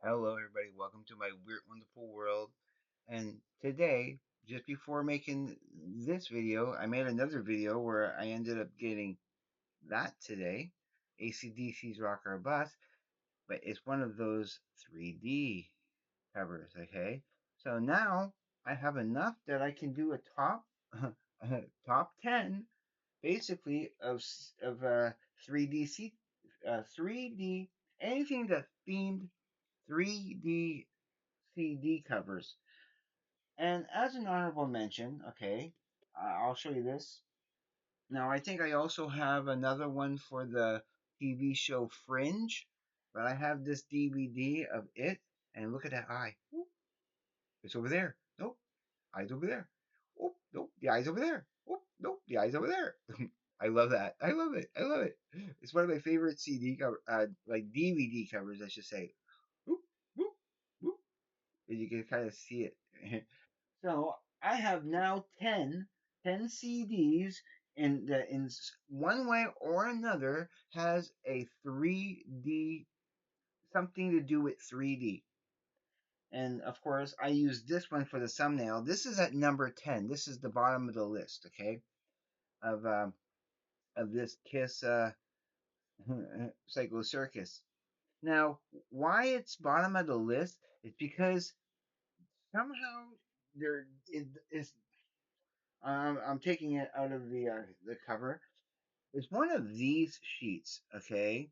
Hello, everybody. Welcome to my weird, wonderful world. And today, just before making this video, I made another video where I ended up getting that today, AC/DC's Rock or Bust, but it's one of those 3D covers. Okay, so now I have enough that I can do a top, top 10, basically of 3D 3D anything that's themed 3D CD covers. And as an honorable mention, okay, I'll show you this. Now, I think I also have another one for the TV show Fringe, but I have this DVD of it, and look at that eye. Oop, it's over there. Nope, eye's over there. Oop, nope, the eye's over there. Oop, nope, the eye's over there. I love that. I love it. I love it. It's one of my favorite CD cover, like DVD covers, I should say. Oop, whoop, whoop. And you can kind of see it. So I have now 10 CDs in one way or another has a 3D, something to do with 3D. And of course, I use this one for the thumbnail. This is at number 10. This is the bottom of the list, okay, of um, of this Kiss Psycho Circus. Now, why it's bottom of the list is because somehow there is I'm taking it out of the cover. It's one of these sheets, okay?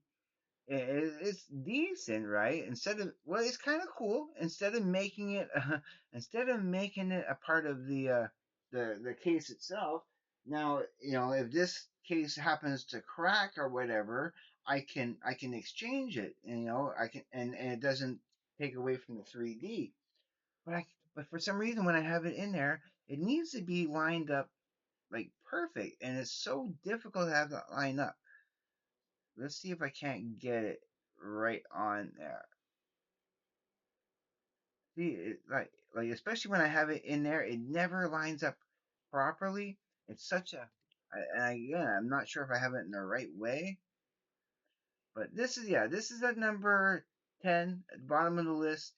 It's decent, right? Instead of well, it's kind of cool. Instead of making it a part of the case itself. Now, if this case happens to crack or whatever, I can exchange it. I can and it doesn't take away from the 3D. But but for some reason when I have it in there, it needs to be lined up like perfect, and it's so difficult to have that line up. Let's see if I can't get it right on there. See, like especially when I have it in there, it never lines up properly. It's such a, and again, I'm not sure if I have it in the right way, but this is at number 10 at the bottom of the list.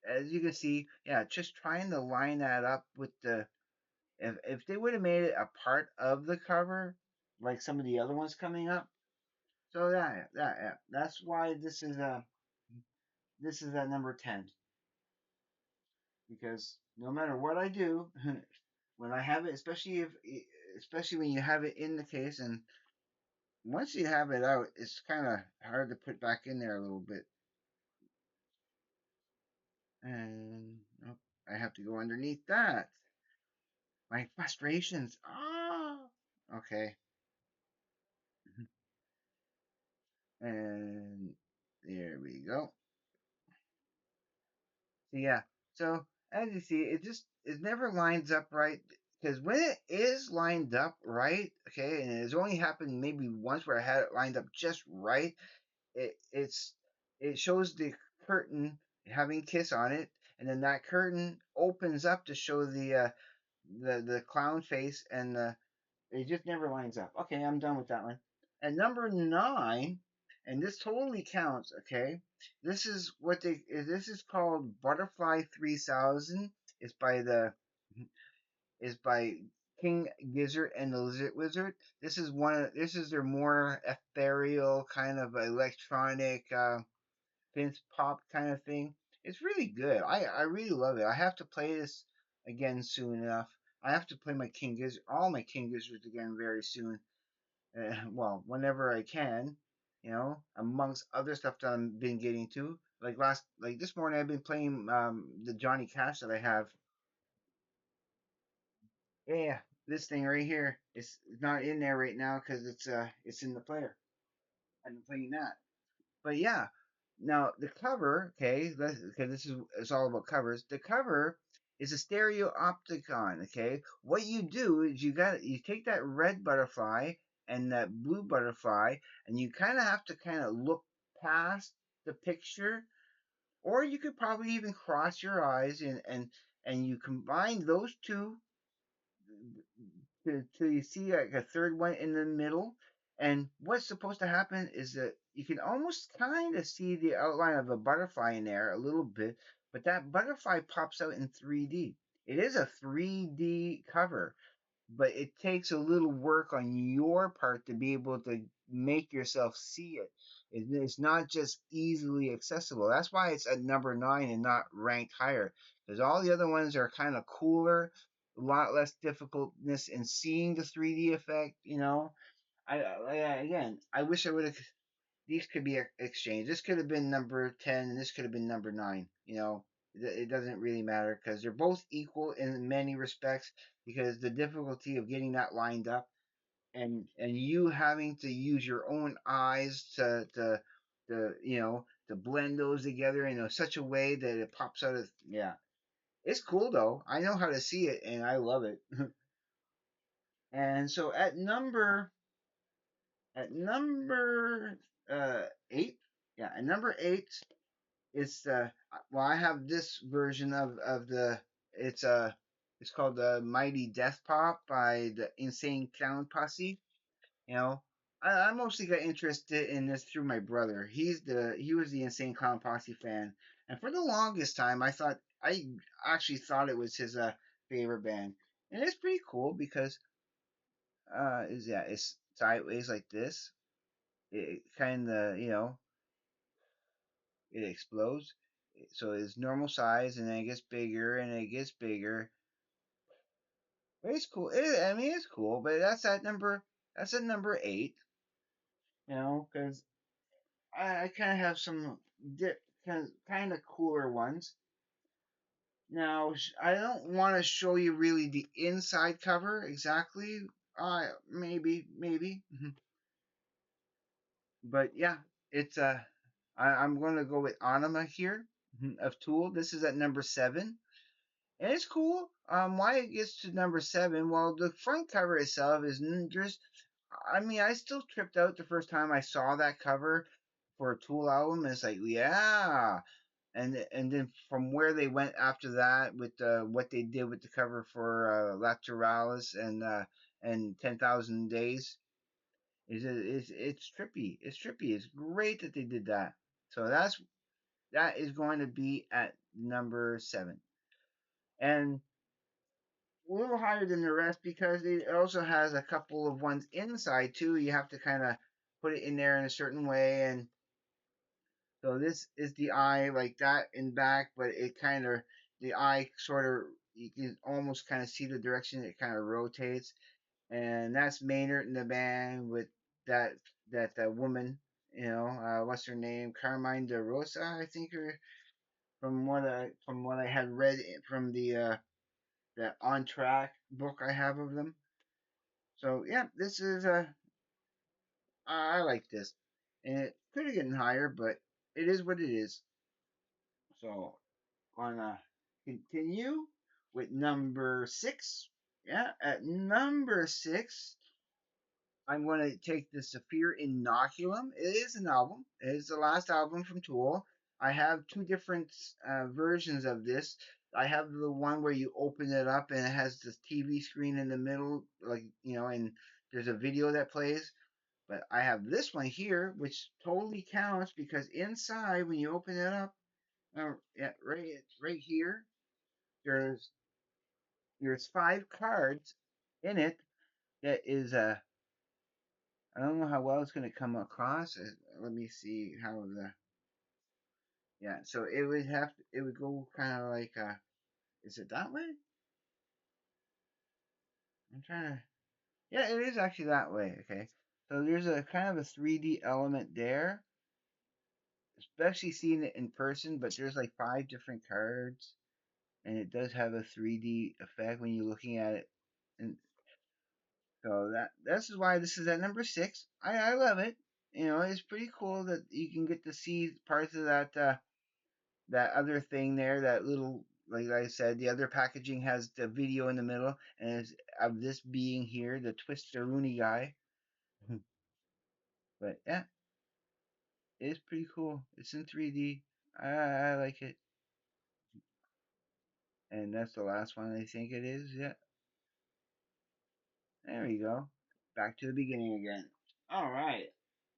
As you can see, yeah, just trying to line that up with the if they would have made it a part of the cover, like some of the other ones coming up. So yeah. That's why this is at number 10 because no matter what I do, when I have it, especially when you have it in the case, and once you have it out, it's kind of hard to put back in there a little bit. And oh, I have to go underneath that. My frustrations. Ah, okay. And there we go. So yeah. So as you see, it never lines up right because when it is lined up right, okay, and it's only happened maybe once where I had it lined up just right. It shows the curtain having Kiss on it, and then that curtain opens up to show the clown face, and it just never lines up. Okay, I'm done with that one. And number 9, and this totally counts. Okay, this is called Butterfly 3000. It's by the is by King Gizzard and the Lizard Wizard. This is their more ethereal kind of electronic synth pop kind of thing. It's really good. I really love it. I have to play this again soon enough. I have to play all my King Gizzards again very soon. Well, whenever I can, amongst other stuff that I've been getting to. Like this morning, I've been playing the Johnny Cash that I have. Yeah, this thing right here is not in there right now because it's in the player. I've been playing that. But yeah, now the cover, okay, okay, this is it's all about covers. The cover is a stereo opticon. Okay, what you do is you take that red butterfly and that blue butterfly, and you kind of have to kind of look past the picture, or you could probably even cross your eyes and you combine those two till you see like a third one in the middle. And what's supposed to happen is that you can almost kind of see the outline of a butterfly in there a little bit, but that butterfly pops out in 3D. It is a 3D cover, but it takes a little work on your part to be able to make yourself see it. It's not just easily accessible. That's why it's at number 9 and not ranked higher, because all the other ones are kind of cooler, a lot less difficultness in seeing the 3D effect. Again, I wish I would have. These could be exchanged. This could have been number 10, and this could have been number 9. It doesn't really matter because they're both equal in many respects. Because the difficulty of getting that lined up, and you having to use your own eyes to blend those together in such a way that it pops out of, yeah. It's cool though. I know how to see it, and I love it. And so at number 8, yeah, at number 8, it's well, I have this version of the it's it's called the Mighty Death Pop by the Insane Clown Posse. You know, I mostly got interested in this through my brother. He was the Insane Clown Posse fan, and for the longest time, I actually thought it was his favorite band, and it's pretty cool because is yeah, it's sideways like this. It kind of it explodes. So it's normal size, and then it gets bigger, and it gets bigger. But it's cool. I mean, it's cool. But That's at number 8. Because I kind of have some kind of cooler ones. Now, I don't want to show you really the inside cover exactly. Maybe. But yeah, it's I'm going to go with Anima here of Tool. This is at number 7. And it's cool. Why it gets to number 7? Well, the front cover itself is just. I mean, I still tripped out the first time I saw that cover for a Tool album. It's like, yeah, and then from where they went after that with what they did with the cover for Lateralis and 10,000 Days it's trippy. It's trippy. It's great that they did that. So that is going to be at number 7. And a little higher than the rest because it also has a couple of ones inside too. You have to kind of put it in there in a certain way, and so this is the eye like that in back, but it kind of the eye sort of you can almost kind of see the direction it kind of rotates, and that's Maynard in the band with that that woman. What's her name? Carmine De Rosa, I think, her from what I had read from the On Track book I have of them. So yeah, this is I like this, and it could have gotten higher, but it is what it is. So gonna continue with number 6. Yeah, at number 6, I'm going to take the Saphir Inoculum. It is an album. It is the last album from Tool. I have two different versions of this. I have the one where you open it up and it has this TV screen in the middle, and there's a video that plays. But I have this one here, which totally counts because inside, when you open it up, yeah, right here, there's there's 5 cards in it. That is I don't know how well it's going to come across. Let me see how the yeah. So it would go kind of like is it that way? I'm trying to yeah, it is actually that way. Okay, so there's a kind of a 3D element there, especially seeing it in person. But there's like 5 different cards, and it does have a 3D effect when you're looking at it. And so this is why this is at number 6. I love it. It's pretty cool that you can get to see parts of that other thing there, that little, like I said, the other packaging has the video in the middle, and it's of this being here, the Twister Rooney guy. But yeah, it's pretty cool. It's in 3D. I like it, and that's the last one I think it is. Yeah, there we go. Back to the beginning again. All right.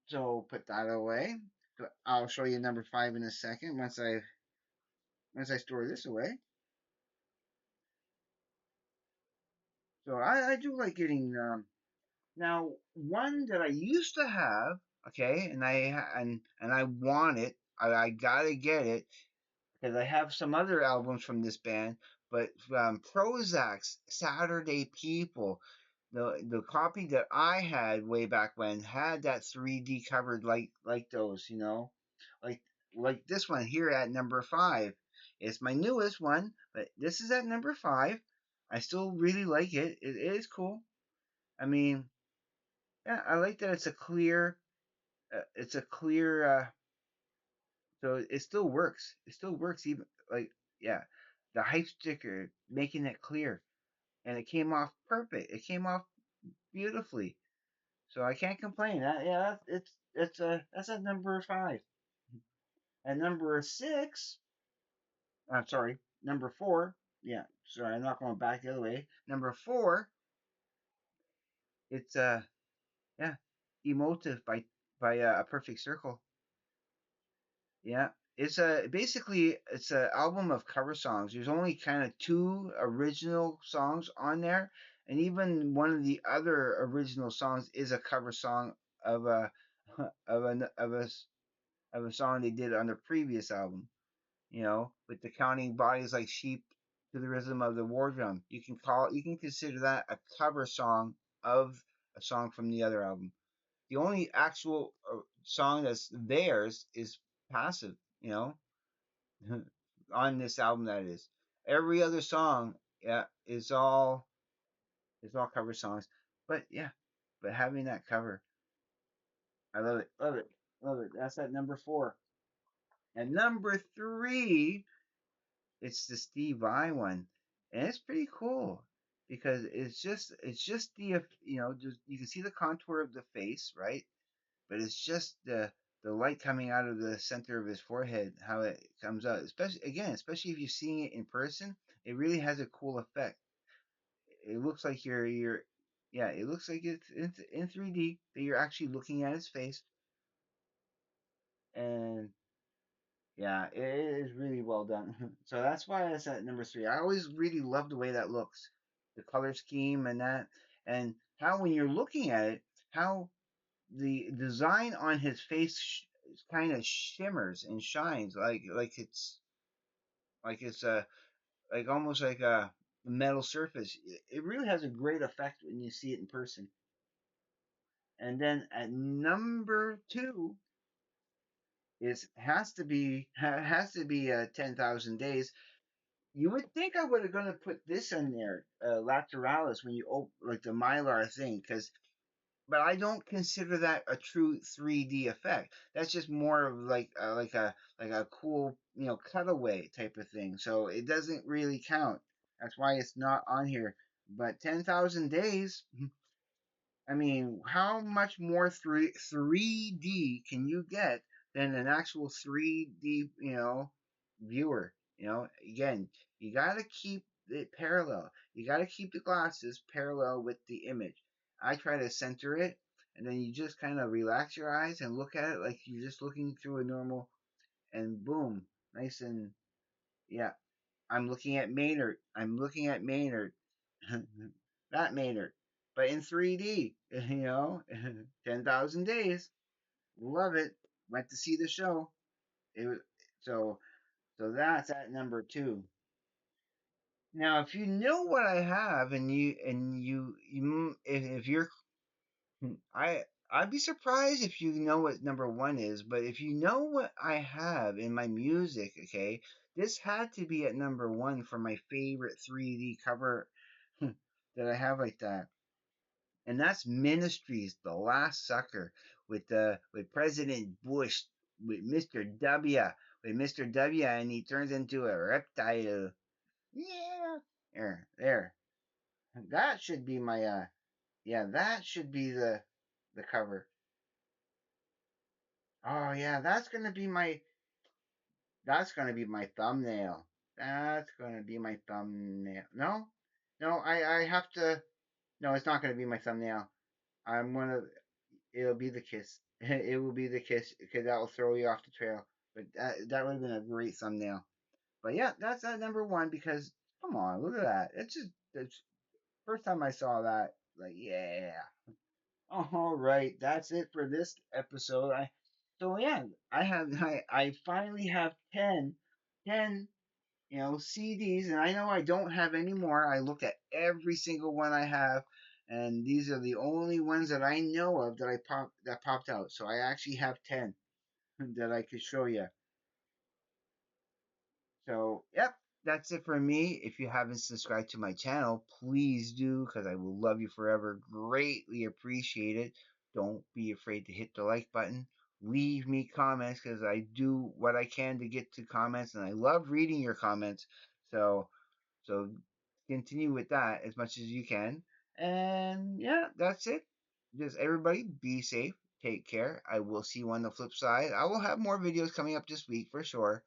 So put that away. So I'll show you number five in a second once I store this away. So I do like getting now one that I used to have, okay, and I want it. I gotta get it because I have some other albums from this band, but Prozac's Saturday People, the copy that I had way back when had that 3D covered like those, like like this one here at number five. It's my newest one, but this is at number five. I still really like it. It is cool. I mean, yeah, I like that it's a clear so it still works. It still works even like yeah, the hype sticker making it clear, and it came off perfect. It came off beautifully. So I can't complain. Yeah, that's at number five. At number six, I'm sorry, number four. Yeah, sorry, I'm not going back the other way. Number four, it's yeah, emotive by a perfect circle. Yeah, it's a basically it's an album of cover songs. There's only kind of two original songs on there, and even one of the other original songs is a cover song of a of a of a song they did on the previous album. With the counting bodies like sheep to the rhythm of the war drum. You can consider that a cover song of a song from the other album. The only actual song that's theirs is passive. You know, on this album that is. Every other song, yeah, is all cover songs. But yeah, but having that cover, I love it, love it, love it. That's at number four. And number three, it's the Steve Vai one, and it's pretty cool because it's just just you can see the contour of the face, right? But it's just the light coming out of the center of his forehead, how it comes out. Especially if you're seeing it in person, it really has a cool effect. It looks like you're yeah, it looks like it's in 3D that you're actually looking at his face, and yeah, it is really well done. So that's why it's at number three. I always really love the way that looks, the color scheme and that, and how when you're looking at it, how the design on his face kind of shimmers and shines like it's a like almost like a metal surface. It really has a great effect when you see it in person. And then at number two is has to be 10,000 days. You would think I would have gonna put this in there, Lateralis, when you open like the Mylar thing, but I don't consider that a true 3D effect. That's just more of like a cool cutaway type of thing. So it doesn't really count. That's why it's not on here. But 10,000 days. I mean, how much more 3D can you get than an actual 3D viewer? Again, you gotta keep it parallel. You gotta keep the glasses parallel with the image. I try to center it, and then you just kind of relax your eyes and look at it like you're just looking through a normal, and boom, nice and yeah. I'm looking at Maynard. I'm looking at Maynard. Not Maynard, but in 3D. 10,000 days. Love it. Went to see the show. It was so so that's at number two. Now, if you know what I have, if you're, I'd be surprised if you know what number one is. But if you know what I have in my music, okay, this had to be at number one for my favorite 3D cover that I have like that, and that's Ministries, The Last Sucker, with President Bush, with Mr. W, and he turns into a reptile. Yeah, there. That should be my yeah, that should be the cover. Oh yeah, that's gonna be my thumbnail. That's gonna be my thumbnail. No, no, I have to. No, it's not gonna be my thumbnail. I'm gonna. It'll be the kiss. it will be the kiss because that will throw you off the trail. But that would have been a great thumbnail. But yeah, that's number one because come on, look at that. It's first time I saw that. Like yeah. All right, that's it for this episode. So yeah, I finally have 10 CDs, and I know I don't have any more. I looked at every single one I have, and these are the only ones that I know of that popped out. So I actually have 10 that I could show you. So, yep, that's it for me. If you haven't subscribed to my channel, please do because I will love you forever. Greatly appreciate it. Don't be afraid to hit the like button. Leave me comments because I do what I can to get to comments and I love reading your comments. So, so continue with that as much as you can. And yeah, that's it. Just everybody be safe. Take care. I will see you on the flip side. I will have more videos coming up this week for sure.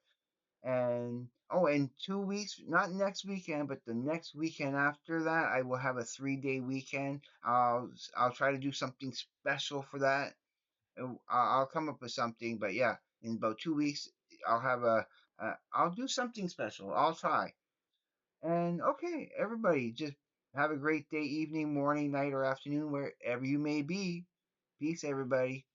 And oh, in 2 weeks, not next weekend, but the next weekend after that, I will have a 3-day weekend. I'll try to do something special for that. I'll come up with something, but yeah, in about 2 weeks, I'll have I'll do something special. I'll try. And okay, everybody, just have a great day, evening, morning, night, or afternoon, wherever you may be. Peace, everybody.